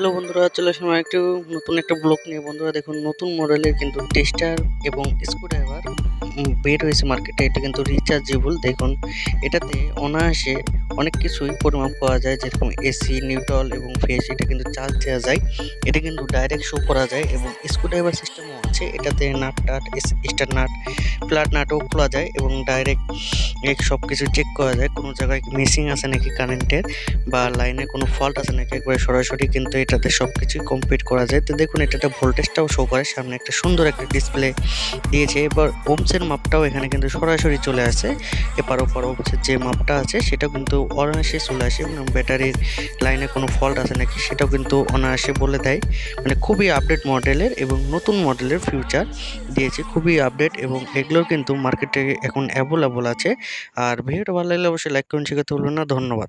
Hello বন্ধুরা, চলে আসলাম একটু নতুন একটা ব্লগ নিয়ে। বন্ধুরা দেখুন, নতুন মডেলের কিন্তু টেস্টার এবং স্ক্রুড্রাইভার বের হয়েছে মার্কেটে। এটা কিন্তু রিচার্জেবল। দেখুন, এটাতে অনায়াসে অনেক কিছুই পরিমাপ করা যায়, যেরকম এসি, নিউট্রাল এবং ফেজ। এটা কিন্তু চার্জ দেওয়া যায়, এটা কিন্তু ডাইরেক্ট শো করা যায় এবং স্ক্রুড্রাইভার সিস্টেমও আছে। এটাতে নাট টাট, স্টার নাট, ফ্ল্যাট নাটও খোলা যায় এবং ডাইরেক্ট সব কিছু চেক করা যায়। কোনো জায়গায় মিসিং আছে নাকি কারেন্টের বা লাইনে কোনো ফল্ট আছে নাকি, একবারে সরাসরি কিন্তু এটাতে সব কিছুই কমপ্লিট করা যায়। তো দেখুন, এটাতে ভোল্টেজটাও শো করে, সামনে একটা সুন্দর একটা ডিসপ্লে দিয়েছে। এবার ওমসের মাপটাও এখানে কিন্তু সরাসরি চলে আসে। এপার ওপার ওমসের যে মাপটা আছে সেটাও কিন্তু অনায়াসে চলে আসে এবং ব্যাটারির লাইনে কোনো ফল্ট আছে নাকি সেটাও কিন্তু অনায়াসে বলে দেয়। মানে খুবই আপডেট মডেলের এবং নতুন মডেলের ফিউচার দিয়েছে, খুবই আপডেট এবং এগুলোর কিন্তু মার্কেটে এখন অ্যাভেলেবল আছে। আর ভিডিওটা ভালো লাগলে অবশ্যই লাইক করুন, শিখাতে ভুলবেন না। ধন্যবাদ।